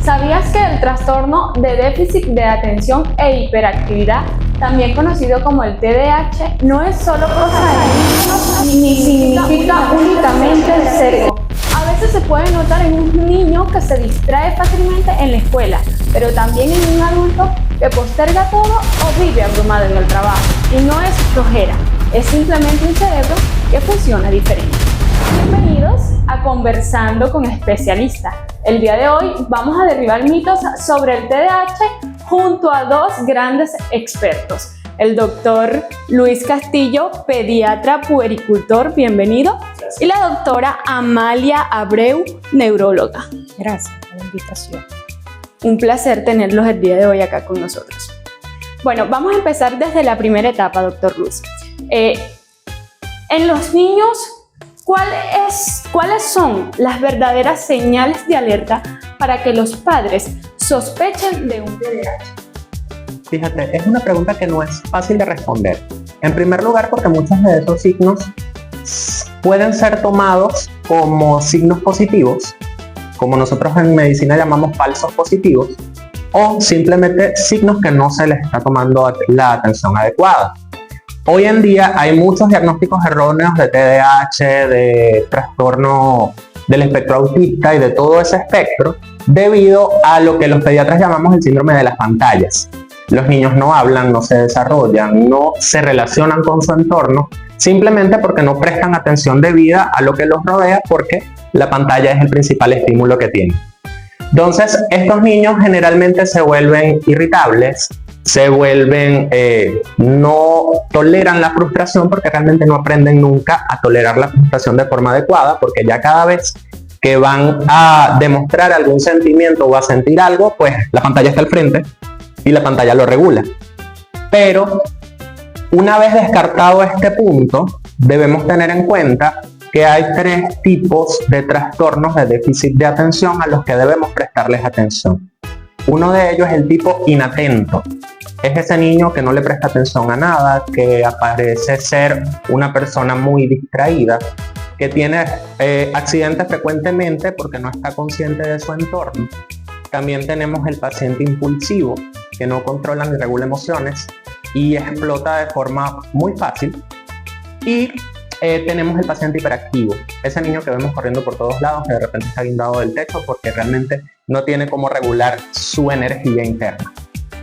¿Sabías que el trastorno de déficit de atención e hiperactividad, también conocido como el TDAH, no es solo cosa de niños ni significa únicamente el cerebro? A veces se puede notar en un niño que se distrae fácilmente en la escuela, pero también en un adulto que posterga todo o vive abrumado en el trabajo. Y no es flojera, es simplemente un cerebro que funciona diferente. Bienvenidos a Conversando con Especialistas. El día de hoy vamos a derribar mitos sobre el TDAH junto a dos grandes expertos. El doctor Luis Castillo, pediatra puericultor, bienvenido. Gracias. Y la doctora Amalia Abreu, neuróloga. Gracias por la invitación. Un placer tenerlos el día de hoy acá con nosotros. Bueno, vamos a empezar desde la primera etapa, doctor Luis. En los niños, ¿cuáles son las verdaderas señales de alerta para que los padres sospechen de un TDAH? Fíjate, es una pregunta que no es fácil de responder. En primer lugar, porque muchos de esos signos pueden ser tomados como signos positivos, como nosotros en medicina llamamos falsos positivos, o simplemente signos que no se les está tomando la atención adecuada. Hoy en día hay muchos diagnósticos erróneos de TDAH, de trastorno del espectro autista y de todo ese espectro, debido a lo que los pediatras llamamos el síndrome de las pantallas. Los niños no hablan, no se desarrollan, no se relacionan con su entorno, simplemente porque no prestan atención debida a lo que los rodea, porque la pantalla es el principal estímulo que tienen. Entonces, estos niños generalmente se vuelven irritables, no toleran la frustración porque realmente no aprenden nunca a tolerar la frustración de forma adecuada, porque ya cada vez que van a demostrar algún sentimiento o a sentir algo, pues la pantalla está al frente y la pantalla lo regula. Pero una vez descartado este punto, debemos tener en cuenta que hay tres tipos de trastornos de déficit de atención a los que debemos prestarles atención. Uno de ellos es el tipo inatento. Es ese niño que no le presta atención a nada, que parece ser una persona muy distraída, que tiene accidentes frecuentemente porque no está consciente de su entorno. También tenemos el paciente impulsivo, que no controla ni regula emociones y explota de forma muy fácil. Y tenemos el paciente hiperactivo, ese niño que vemos corriendo por todos lados, que de repente está guindado del techo porque realmente no tiene cómo regular su energía interna.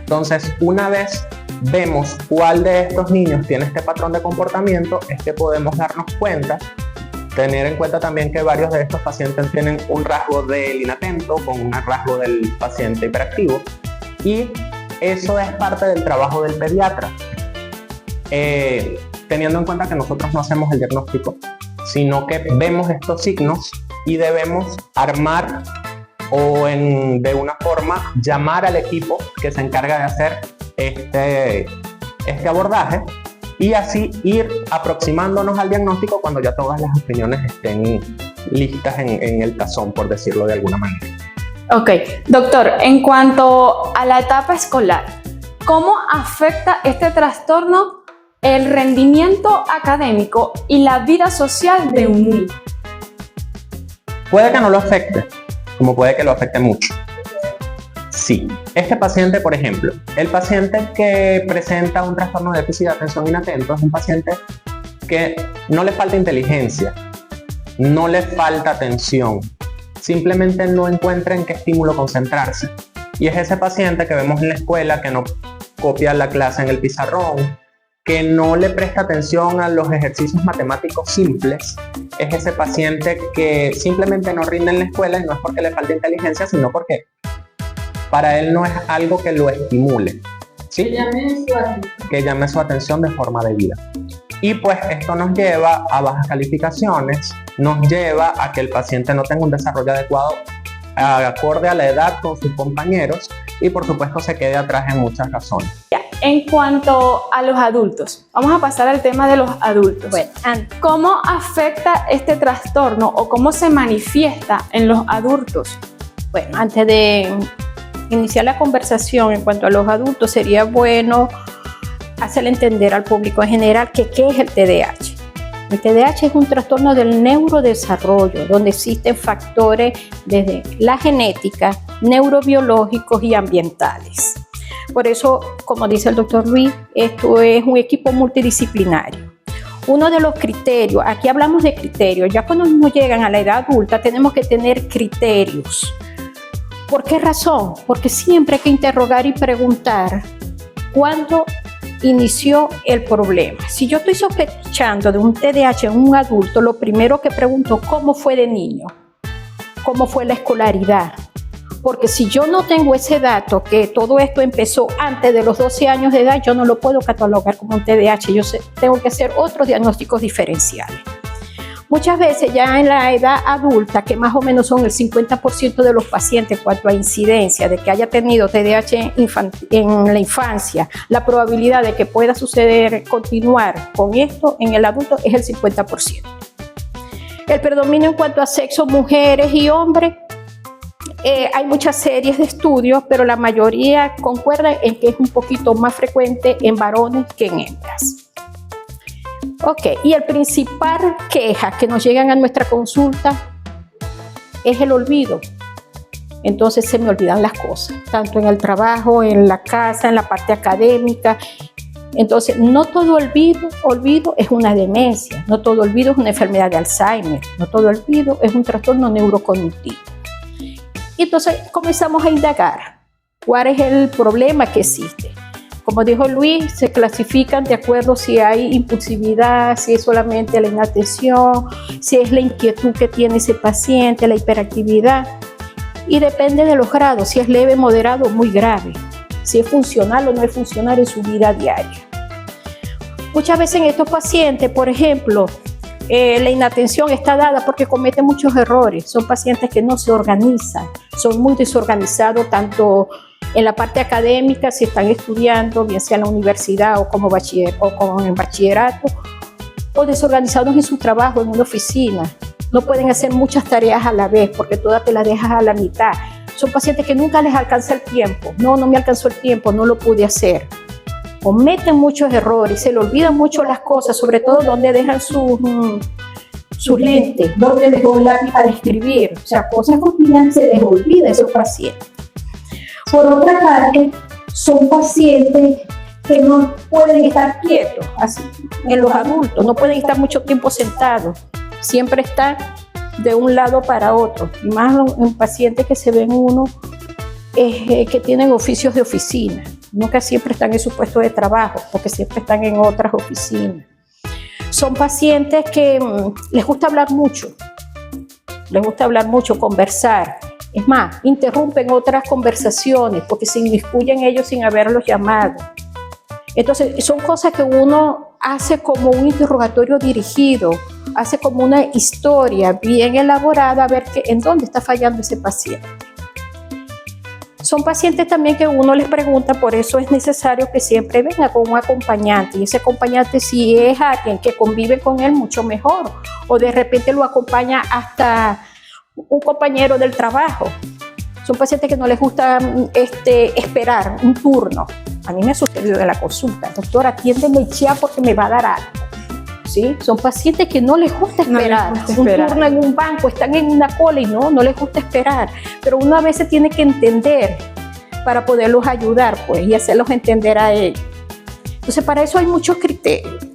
Entonces, una vez vemos cuál de estos niños tiene este patrón de comportamiento, es que podemos darnos cuenta, tener en cuenta también que varios de estos pacientes tienen un rasgo del inatento con un rasgo del paciente hiperactivo, y eso es parte del trabajo del pediatra. Teniendo en cuenta que nosotros no hacemos el diagnóstico, sino que vemos estos signos y debemos armar o de una forma llamar al equipo que se encarga de hacer este abordaje y así ir aproximándonos al diagnóstico cuando ya todas las opiniones estén listas en el tazón, por decirlo de alguna manera. Ok, doctor, en cuanto a la etapa escolar, ¿cómo afecta este trastorno el rendimiento académico y la vida social de un niño? Puede que no lo afecte, como puede que lo afecte mucho. Sí, este paciente, por ejemplo, el paciente que presenta un trastorno de déficit de atención inatento es un paciente que no le falta inteligencia, no le falta atención, simplemente no encuentra en qué estímulo concentrarse. Y es ese paciente que vemos en la escuela que no copia la clase en el pizarrón, que no le presta atención a los ejercicios matemáticos simples. Es ese paciente que simplemente no rinde en la escuela, y no es porque le falte inteligencia, sino porque para él no es algo que lo estimule, ¿sí? Que llame su atención de forma debida. Y pues esto nos lleva a bajas calificaciones, nos lleva a que el paciente no tenga un desarrollo adecuado acorde a la edad con sus compañeros, y por supuesto se quede atrás en muchas razones. En cuanto a los adultos, vamos a pasar al tema de los adultos. Bueno, ¿cómo afecta este trastorno o cómo se manifiesta en los adultos? Bueno, antes de iniciar la conversación en cuanto a los adultos, sería bueno hacerle entender al público en general que qué es el TDAH. El TDAH es un trastorno del neurodesarrollo, donde existen factores desde la genética, neurobiológicos y ambientales. Por eso, como dice el doctor Luis, esto es un equipo multidisciplinario. Uno de los criterios, aquí hablamos de criterios, ya cuando nos llegan a la edad adulta tenemos que tener criterios. ¿Por qué razón? Porque siempre hay que interrogar y preguntar cuándo inició el problema. Si yo estoy sospechando de un TDAH en un adulto, lo primero que pregunto, ¿cómo fue de niño? ¿Cómo fue la escolaridad? Porque si yo no tengo ese dato, que todo esto empezó antes de los 12 años de edad, yo no lo puedo catalogar como un TDAH. Yo tengo que hacer otros diagnósticos diferenciales. Muchas veces ya en la edad adulta, que más o menos son el 50% de los pacientes en cuanto a incidencia de que haya tenido TDAH en la infancia, la probabilidad de que pueda suceder, continuar con esto en el adulto es el 50%. El predominio en cuanto a sexo, mujeres y hombres, hay muchas series de estudios, pero la mayoría concuerdan en que es un poquito más frecuente en varones que en hembras. Ok, y el principal queja que nos llegan a nuestra consulta es el olvido. Entonces se me olvidan las cosas, tanto en el trabajo, en la casa, en la parte académica. Entonces, no todo olvido es una demencia, no todo olvido es una enfermedad de Alzheimer, no todo olvido es un trastorno neurocognitivo. Y entonces comenzamos a indagar cuál es el problema que existe. Como dijo Luis, se clasifican de acuerdo si hay impulsividad, si es solamente la inatención, si es la inquietud que tiene ese paciente, la hiperactividad. Y depende de los grados, si es leve, moderado o muy grave, si es funcional o no es funcional en su vida diaria. Muchas veces en estos pacientes, por ejemplo, la inatención está dada porque cometen muchos errores. Son pacientes que no se organizan, son muy desorganizados tanto en la parte académica, si están estudiando, bien sea en la universidad o como en bachillerato, o desorganizados en su trabajo, en una oficina. No pueden hacer muchas tareas a la vez porque todas te las dejas a la mitad. Son pacientes que nunca les alcanza el tiempo. No me alcanzó el tiempo, no lo pude hacer. Cometen muchos errores, se le olvidan mucho las cosas, sobre todo donde dejan sus lentes, donde dejó el lápiz para escribir. O sea, cosas cotidianas se les olvida a esos pacientes. Por otra parte, son pacientes que no pueden estar quietos, así, en los adultos, no pueden estar mucho tiempo sentados, siempre están de un lado para otro, y más en pacientes que se ven que tienen oficios de oficina, nunca siempre están en su puesto de trabajo, porque siempre están en otras oficinas. Son pacientes que les gusta hablar mucho, conversar. Es más, interrumpen otras conversaciones porque se inmiscuyen ellos sin haberlos llamado. Entonces, son cosas que uno hace como un interrogatorio dirigido, hace como una historia bien elaborada a ver en dónde está fallando ese paciente. Son pacientes también que uno les pregunta, por eso es necesario que siempre venga con un acompañante. Y ese acompañante, si es alguien que convive con él, mucho mejor. O de repente lo acompaña hasta un compañero del trabajo. Son pacientes que no les gusta esperar un turno. A mí me ha sucedido en la consulta, doctora, atiéndeme ya porque me va a dar algo. ¿Sí? Son pacientes que no les gusta esperar. Un turno en un banco, están en una cola y no les gusta esperar. Pero uno a veces tiene que entender para poderlos ayudar, pues, y hacerlos entender a ellos. Entonces, para eso hay muchos criterios.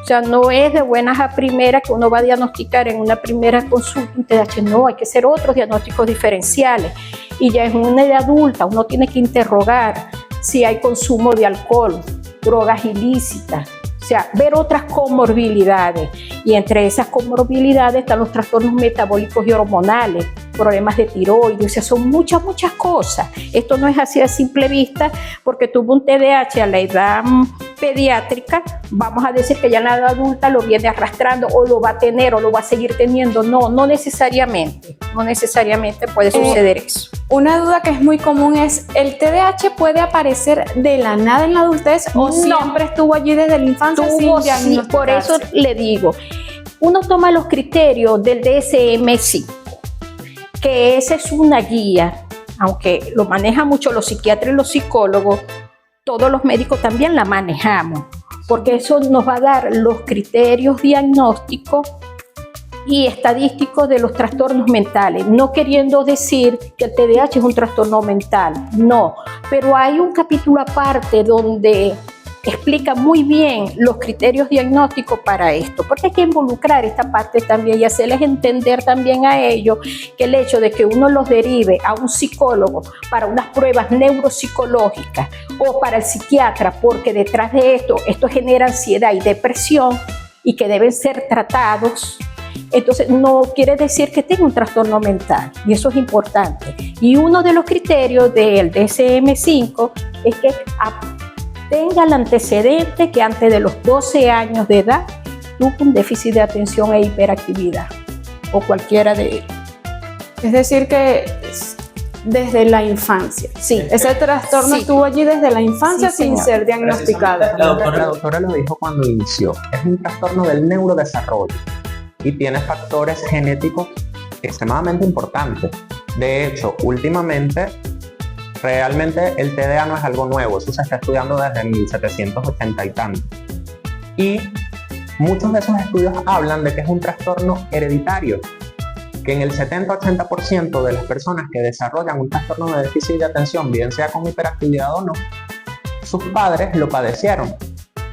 O sea, no es de buenas a primeras que uno va a diagnosticar en una primera consulta un TDAH, no, hay que hacer otros diagnósticos diferenciales. Y ya en una edad adulta uno tiene que interrogar si hay consumo de alcohol, drogas ilícitas, o sea, ver otras comorbilidades. Y entre esas comorbilidades están los trastornos metabólicos y hormonales, problemas de tiroides, o sea, son muchas cosas. Esto no es así a simple vista, porque tuvo un TDAH a la edad pediátrica, vamos a decir que ya en la edad adulta lo viene arrastrando o lo va a tener o lo va a seguir teniendo. No necesariamente puede suceder eso. Una duda que es muy común es, ¿el TDAH puede aparecer de la nada en la adultez o siempre estuvo allí desde la infancia sin diagnosticarse? Por eso le digo, uno toma los criterios del DSM-5, que esa es una guía, aunque lo manejan mucho los psiquiatras y los psicólogos, todos los médicos también la manejamos. porque eso nos va a dar los criterios diagnósticos y estadísticos de los trastornos mentales, no queriendo decir que el TDAH es un trastorno mental, no, pero hay un capítulo aparte donde explica muy bien los criterios diagnósticos para esto, porque hay que involucrar esta parte también y hacerles entender también a ellos que el hecho de que uno los derive a un psicólogo para unas pruebas neuropsicológicas o para el psiquiatra, porque detrás de esto genera ansiedad y depresión y que deben ser tratados. Entonces no quiere decir que tenga un trastorno mental, y eso es importante. Y uno de los criterios del DSM-5 es que tenga el antecedente que antes de los 12 años de edad tuvo un déficit de atención e hiperactividad, o cualquiera de ellos. Es decir, que desde la infancia. Sí. Ese trastorno estuvo allí desde la infancia sin ser diagnosticado. La doctora lo dijo cuando inició. Es un trastorno del neurodesarrollo y tiene factores genéticos extremadamente importantes. De hecho, últimamente, realmente el TDA no es algo nuevo, eso se está estudiando desde 1780 y tanto. Y muchos de esos estudios hablan de que es un trastorno hereditario, que en el 70-80% de las personas que desarrollan un trastorno de déficit de atención, bien sea con hiperactividad o no, sus padres lo padecieron.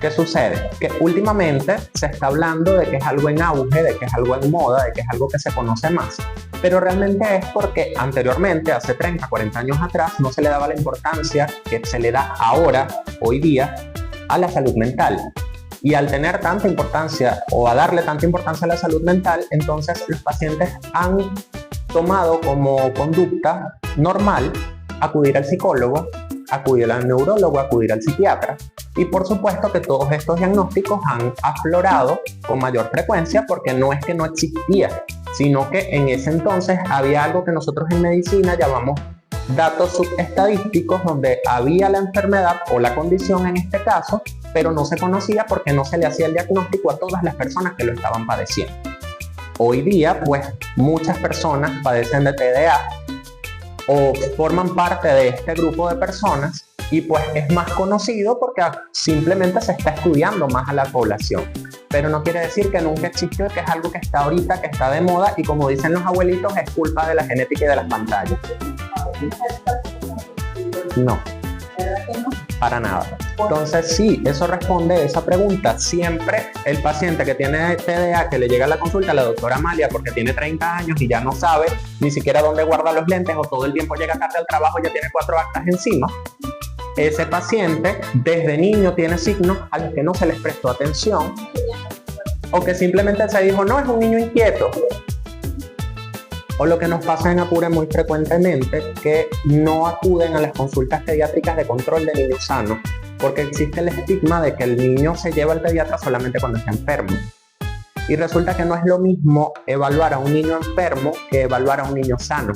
¿Qué sucede? Que últimamente se está hablando de que es algo en auge, de que es algo en moda, de que es algo que se conoce más. Pero realmente es porque anteriormente, hace 30, 40 años atrás, no se le daba la importancia que se le da ahora, hoy día, a la salud mental. Y al tener tanta importancia o a darle tanta importancia a la salud mental, entonces los pacientes han tomado como conducta normal acudir al psicólogo, acudir al neurólogo, acudir al psiquiatra. Y por supuesto que todos estos diagnósticos han aflorado con mayor frecuencia porque no es que no existía, sino que en ese entonces había algo que nosotros en medicina llamamos datos subestadísticos, donde había la enfermedad o la condición en este caso, pero no se conocía porque no se le hacía el diagnóstico a todas las personas que lo estaban padeciendo. Hoy día, pues, muchas personas padecen de TDA o forman parte de este grupo de personas y pues es más conocido porque simplemente se está estudiando más a la población. Pero no quiere decir que nunca existió, que es algo que está ahorita, que está de moda y como dicen los abuelitos, es culpa de la genética y de las pantallas. No, para nada. Entonces sí, eso responde a esa pregunta. Siempre el paciente que tiene TDA, que le llega a la consulta a la doctora Amalia porque tiene 30 años y ya no sabe ni siquiera dónde guarda los lentes o todo el tiempo llega tarde al trabajo y ya tiene 4 actas encima, ese paciente desde niño tiene signos a los que no se les prestó atención o que simplemente se dijo, no, es un niño inquieto. O lo que nos pasa en Apure muy frecuentemente, que no acuden a las consultas pediátricas de control de niños sanos, porque existe el estigma de que el niño se lleva al pediatra solamente cuando está enfermo. Y resulta que no es lo mismo evaluar a un niño enfermo que evaluar a un niño sano.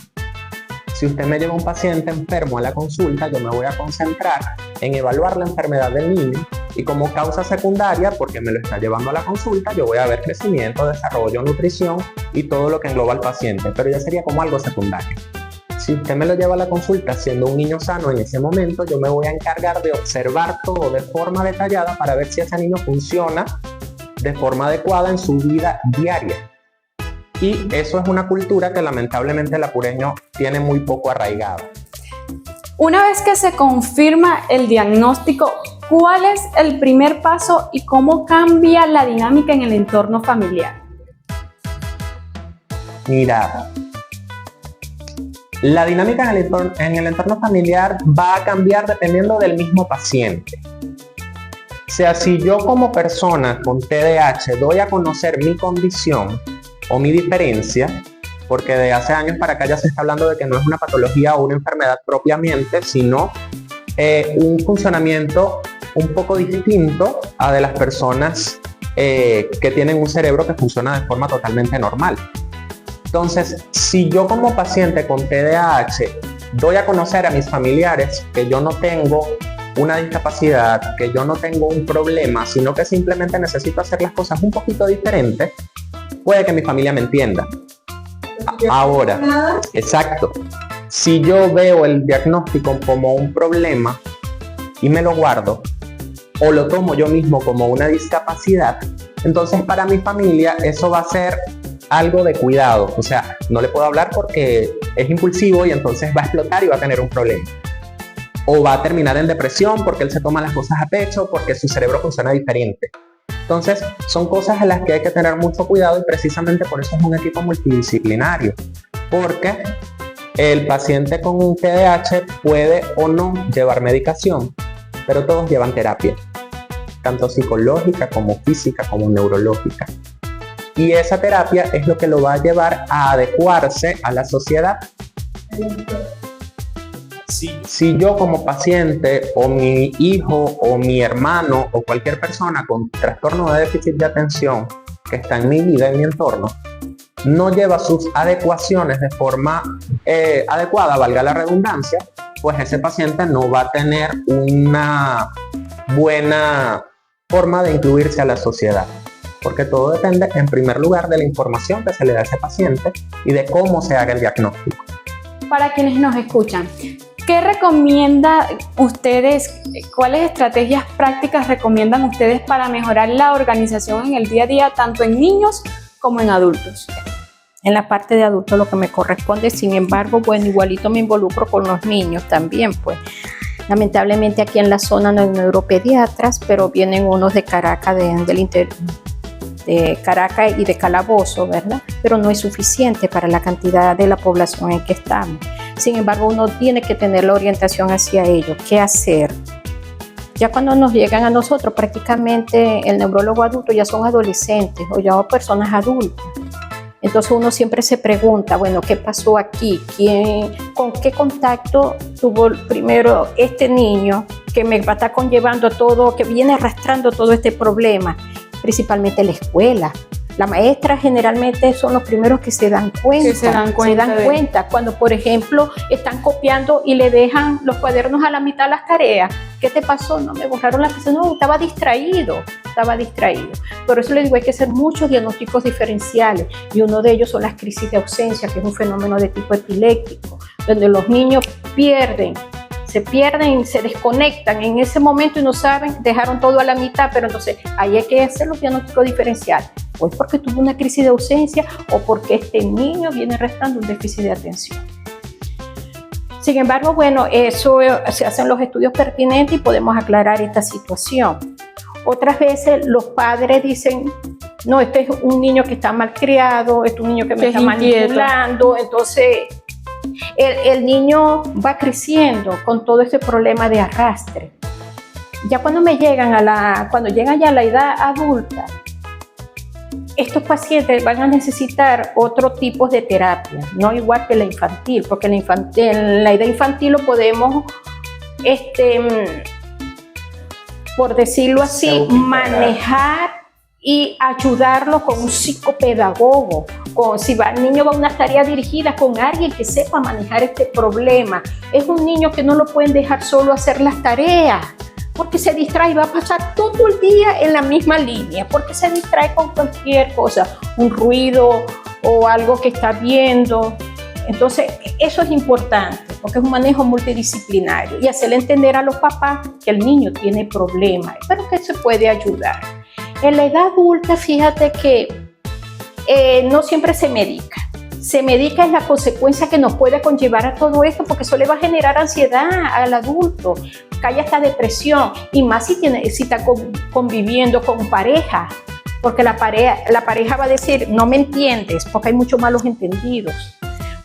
Si usted me lleva un paciente enfermo a la consulta, yo me voy a concentrar en evaluar la enfermedad del niño y como causa secundaria, porque me lo está llevando a la consulta, yo voy a ver crecimiento, desarrollo, nutrición y todo lo que engloba al paciente, pero ya sería como algo secundario. Si usted me lo lleva a la consulta siendo un niño sano en ese momento, yo me voy a encargar de observar todo de forma detallada para ver si ese niño funciona de forma adecuada en su vida diaria. Y eso es una cultura que lamentablemente el apureño tiene muy poco arraigado. Una vez que se confirma el diagnóstico, ¿cuál es el primer paso y cómo cambia la dinámica en el entorno familiar? Mira, la dinámica en el entorno familiar va a cambiar dependiendo del mismo paciente. O sea, si yo como persona con TDAH doy a conocer mi condición o mi diferencia, porque de hace años para acá ya se está hablando de que no es una patología o una enfermedad propiamente, sino un funcionamiento un poco distinto a de las personas que tienen un cerebro que funciona de forma totalmente normal. Entonces, si yo como paciente con TDAH doy a conocer a mis familiares que yo no tengo una discapacidad, que yo no tengo un problema, sino que simplemente necesito hacer las cosas un poquito diferentes, puede que mi familia me entienda. Ahora, exacto. Si yo veo el diagnóstico como un problema y me lo guardo, o lo tomo yo mismo como una discapacidad, entonces para mi familia eso va a ser algo de cuidado. O sea, no le puedo hablar porque es impulsivo y entonces va a explotar y va a tener un problema. O va a terminar en depresión porque él se toma las cosas a pecho, porque su cerebro funciona diferente. Entonces, son cosas a las que hay que tener mucho cuidado y precisamente por eso es un equipo multidisciplinario. Porque el paciente con un TDAH puede o no llevar medicación, pero todos llevan terapia, tanto psicológica como física como neurológica. Y esa terapia es lo que lo va a llevar a adecuarse a la sociedad. Si yo como paciente o mi hijo o mi hermano o cualquier persona con trastorno de déficit de atención que está en mi vida, en mi entorno, no lleva sus adecuaciones de forma adecuada, valga la redundancia, pues ese paciente no va a tener una buena forma de incluirse a la sociedad. Porque todo depende, en primer lugar, de la información que se le da a ese paciente y de cómo se haga el diagnóstico. Para quienes nos escuchan, ¿qué recomienda ustedes, cuáles estrategias prácticas recomiendan ustedes para mejorar la organización en el día a día, tanto en niños como en adultos? En la parte de adultos lo que me corresponde, sin embargo, bueno, igualito me involucro con los niños también, pues. Lamentablemente aquí en la zona no hay neuropediatras, pero vienen unos de Caracas, de Caracas y de Calabozo, ¿verdad? Pero no es suficiente para la cantidad de la población en que estamos. Sin embargo, uno tiene que tener la orientación hacia ello. ¿Qué hacer? Ya cuando nos llegan a nosotros, prácticamente el neurólogo adulto ya son adolescentes o ya personas adultas. Entonces uno siempre se pregunta, bueno, ¿qué pasó aquí? ¿Con qué contacto tuvo primero este niño que me va a estar conllevando todo, que viene arrastrando todo este problema? Principalmente la escuela. Las maestras generalmente son los primeros que se dan cuenta. Se dan cuenta cuando, por ejemplo, están copiando y le dejan los cuadernos a la mitad de las tareas. ¿Qué te pasó? No, me borraron la pizarra. No, estaba distraído. Por eso les digo, hay que hacer muchos diagnósticos diferenciales y uno de ellos son las crisis de ausencia, que es un fenómeno de tipo epiléptico, donde los niños se pierden, se desconectan en ese momento y no saben, dejaron todo a la mitad, pero entonces ahí hay que hacer los diagnósticos diferenciales. Pues porque tuvo una crisis de ausencia o porque este niño viene arrastrando un déficit de atención. Sin embargo, bueno, eso se hacen los estudios pertinentes y podemos aclarar esta situación. Otras veces los padres dicen, no, este es un niño que está malcriado, este es un niño que me está manipulando, entonces el niño va creciendo con todo ese problema de arrastre. Ya cuando llegan ya a la edad adulta, estos pacientes van a necesitar otro tipo de terapia, no igual que la infantil, porque en la edad infantil lo podemos, por decirlo así, manejar y ayudarlo con un psicopedagogo. Si el niño va a unas tareas dirigidas con alguien que sepa manejar este problema. Es un niño que no lo pueden dejar solo hacer las tareas, porque se distrae, va a pasar todo el día en la misma línea, porque se distrae con cualquier cosa, un ruido o algo que está viendo. Entonces, eso es importante, porque es un manejo multidisciplinario y hacerle entender a los papás que el niño tiene problemas, pero que se puede ayudar. En la edad adulta, fíjate que no siempre se medica. Se medica es la consecuencia que nos puede conllevar a todo esto, porque eso le va a generar ansiedad al adulto, cae hasta depresión, y más si está conviviendo con pareja, porque la pareja va a decir, no me entiendes, porque hay muchos malos entendidos.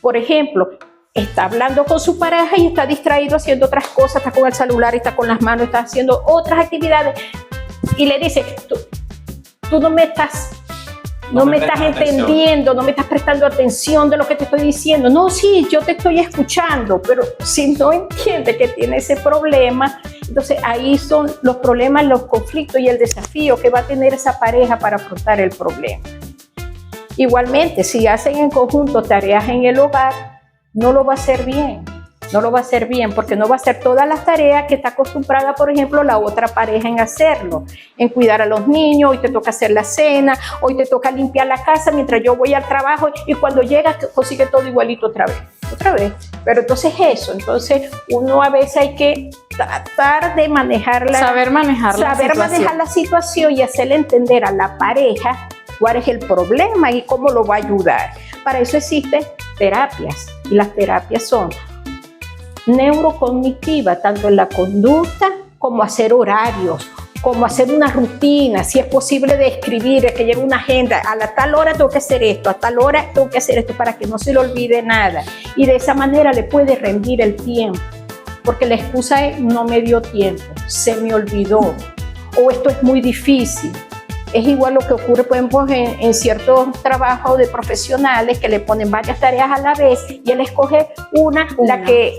Por ejemplo, está hablando con su pareja y está distraído haciendo otras cosas, está con el celular, está con las manos, está haciendo otras actividades, y le dice, tú no me estás entendiendo, no me estás prestando atención de lo que te estoy diciendo. No, sí, yo te estoy escuchando, pero si no entiende que tiene ese problema, entonces ahí son los problemas, los conflictos y el desafío que va a tener esa pareja para afrontar el problema. Igualmente, si hacen en conjunto tareas en el hogar, no lo va a hacer bien. No lo va a hacer bien porque no va a hacer todas las tareas que está acostumbrada, por ejemplo, la otra pareja en hacerlo, en cuidar a los niños. Hoy te toca hacer la cena, hoy te toca limpiar la casa mientras yo voy al trabajo, y cuando llega consigue todo igualito otra vez. Pero entonces uno a veces hay que tratar de manejarla, saber manejar la situación y hacerle entender a la pareja cuál es el problema y cómo lo va a ayudar. Para eso existen terapias, y las terapias son neurocognitivas, tanto en la conducta como hacer horarios, como hacer una rutina, si es posible de escribir, es que lleve una agenda, a la tal hora tengo que hacer esto, a tal hora tengo que hacer esto, para que no se le olvide nada. Y de esa manera le puede rendir el tiempo, porque la excusa es no me dio tiempo, se me olvidó, o esto es muy difícil. Es igual lo que ocurre, por ejemplo, en ciertos trabajos de profesionales que le ponen varias tareas a la vez y él escoge una. La que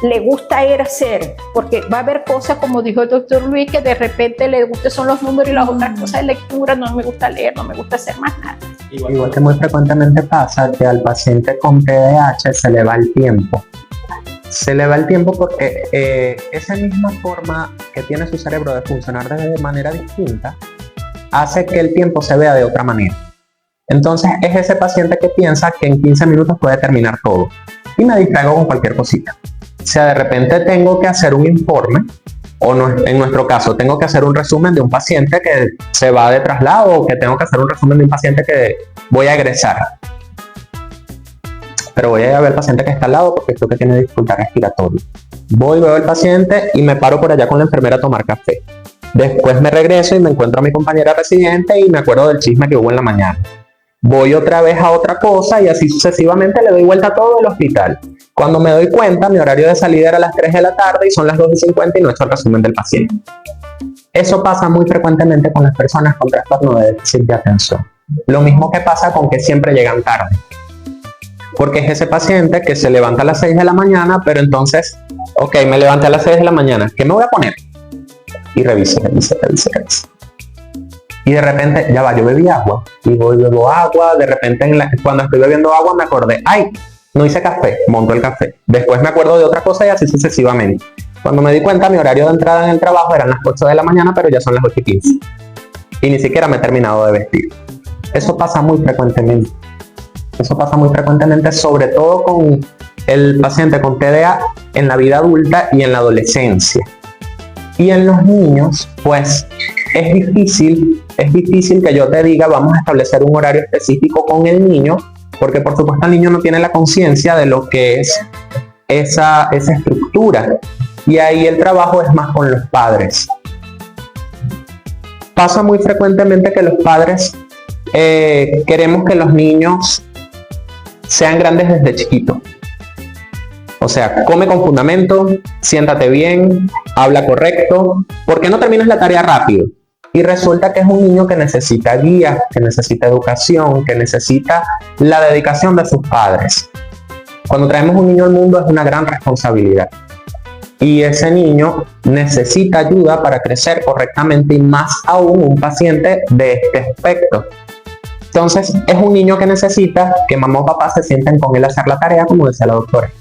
le gusta hacer, porque va a haber cosas, como dijo el doctor Luis, que de repente le gustan son los números y las otras cosas de lectura, no me gusta leer, no me gusta hacer más nada. Igual que muy frecuentemente pasa que al paciente con TDAH se le va el tiempo. Se le va el tiempo porque esa misma forma que tiene su cerebro de funcionar de manera distinta hace que el tiempo se vea de otra manera. Entonces es ese paciente que piensa que en 15 minutos puede terminar todo y me distraigo con cualquier cosita. O sea, de repente tengo que hacer un informe, o no, en nuestro caso tengo que hacer un resumen de un paciente que se va de traslado, o que tengo que hacer un resumen de un paciente que voy a egresar. Pero voy a ir a ver al paciente que está al lado porque creo que tiene dificultad respiratoria. Voy, veo al paciente y me paro por allá con la enfermera a tomar café. Después me regreso y me encuentro a mi compañera residente y me acuerdo del chisme que hubo en la mañana. Voy otra vez a otra cosa y así sucesivamente le doy vuelta a todo el hospital. Cuando me doy cuenta, mi horario de salida era a las 3 de la tarde y son las 2:50 y no he hecho el resumen del paciente. Eso pasa muy frecuentemente con las personas con trastorno de déficit de atención. Lo mismo que pasa con que siempre llegan tarde. Porque es ese paciente que se levanta a las 6 de la mañana, pero entonces, ok, me levanté a las 6 de la mañana, ¿qué me voy a poner? Y revise. Y de repente, ya va, yo bebí agua, y voy, bebo agua, de repente cuando estoy bebiendo agua me acordé, ay, no hice café, monto el café. Después me acuerdo de otra cosa y así sucesivamente. Cuando me di cuenta, mi horario de entrada en el trabajo eran las 8 de la mañana, pero ya son las 8:15. Y ni siquiera me he terminado de vestir. Eso pasa muy frecuentemente. Sobre todo con el paciente con TDA en la vida adulta y en la adolescencia. Y en los niños, pues, es difícil que yo te diga, vamos a establecer un horario específico con el niño, porque por supuesto el niño no tiene la conciencia de lo que es esa estructura. Y ahí el trabajo es más con los padres. Pasa muy frecuentemente que los padres queremos que los niños sean grandes desde chiquito. O sea, come con fundamento, siéntate bien, habla correcto. ¿Por qué no terminas la tarea rápido? Y resulta que es un niño que necesita guía, que necesita educación, que necesita la dedicación de sus padres. Cuando traemos un niño al mundo es una gran responsabilidad. Y ese niño necesita ayuda para crecer correctamente y más aún un paciente de este aspecto. Entonces, es un niño que necesita que mamá o papá se sienten con él a hacer la tarea, como decía la doctora.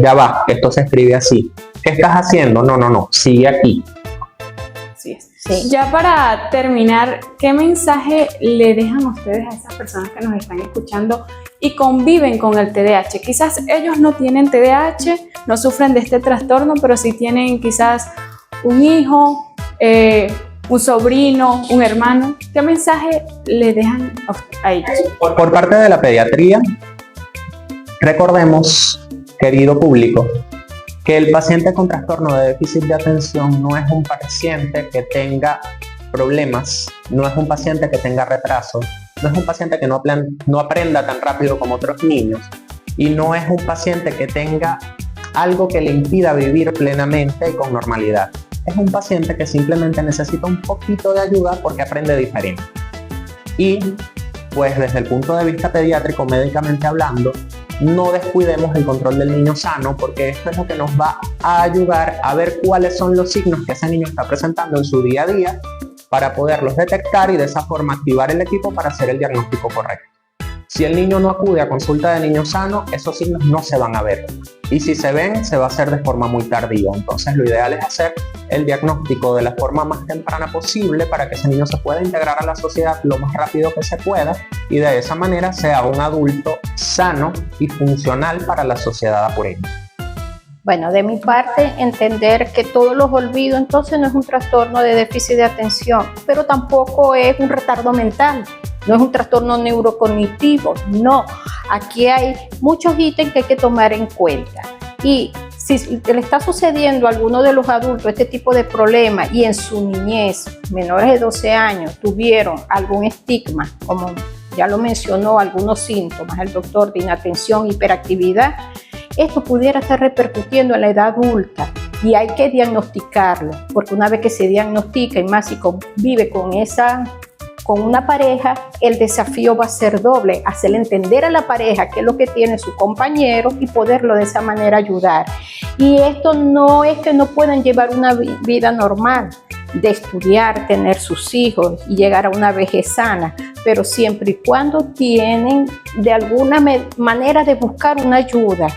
Ya va, esto se escribe así. ¿Qué estás haciendo? No, sigue aquí. Sí. Ya para terminar, ¿qué mensaje le dejan ustedes a esas personas que nos están escuchando y conviven con el TDAH? Quizás ellos no tienen TDAH, no sufren de este trastorno, pero sí tienen quizás un hijo, un sobrino, un hermano. ¿Qué mensaje le dejan a ellos? Por parte de la pediatría, recordemos, querido público, que el paciente con trastorno de déficit de atención no es un paciente que tenga problemas, no es un paciente que tenga retraso, no es un paciente que no aprenda tan rápido como otros niños y no es un paciente que tenga algo que le impida vivir plenamente y con normalidad. Es un paciente que simplemente necesita un poquito de ayuda porque aprende diferente. Y pues desde el punto de vista pediátrico, médicamente hablando, no descuidemos el control del niño sano, porque esto es lo que nos va a ayudar a ver cuáles son los signos que ese niño está presentando en su día a día para poderlos detectar y de esa forma activar el equipo para hacer el diagnóstico correcto. Si el niño no acude a consulta de niño sano, esos signos no se van a ver. Y si se ven, se va a hacer de forma muy tardía. Entonces lo ideal es hacer el diagnóstico de la forma más temprana posible para que ese niño se pueda integrar a la sociedad lo más rápido que se pueda y de esa manera sea un adulto sano y funcional para la sociedad apureña. Bueno, de mi parte, entender que todos los olvidos entonces no es un trastorno de déficit de atención, pero tampoco es un retardo mental, no es un trastorno neurocognitivo, no. Aquí hay muchos ítems que hay que tomar en cuenta. Y si le está sucediendo a alguno de los adultos este tipo de problema y en su niñez, menores de 12 años, tuvieron algún estigma, como ya lo mencionó, algunos síntomas, el doctor de inatención, hiperactividad, esto pudiera estar repercutiendo en la edad adulta y hay que diagnosticarlo, porque una vez que se diagnostica y más si convive con una pareja, el desafío va a ser doble, hacerle entender a la pareja qué es lo que tiene su compañero y poderlo de esa manera ayudar. Y esto no es que no puedan llevar una vida normal, de estudiar, tener sus hijos y llegar a una vejez sana, pero siempre y cuando tienen de alguna manera de buscar una ayuda,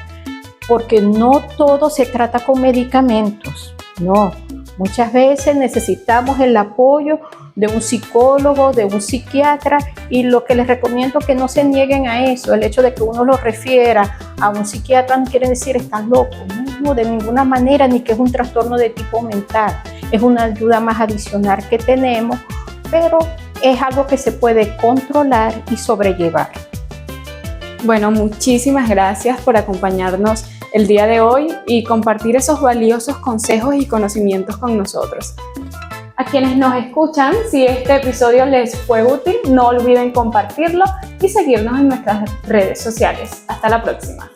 porque no todo se trata con medicamentos, no. Muchas veces necesitamos el apoyo de un psicólogo, de un psiquiatra, y lo que les recomiendo es que no se nieguen a eso. El hecho de que uno lo refiera a un psiquiatra no quiere decir estás loco, no, de ninguna manera, ni que es un trastorno de tipo mental. Es una ayuda más adicional que tenemos, pero es algo que se puede controlar y sobrellevar. Bueno, muchísimas gracias por acompañarnos el día de hoy y compartir esos valiosos consejos y conocimientos con nosotros. A quienes nos escuchan, si este episodio les fue útil, no olviden compartirlo y seguirnos en nuestras redes sociales. Hasta la próxima.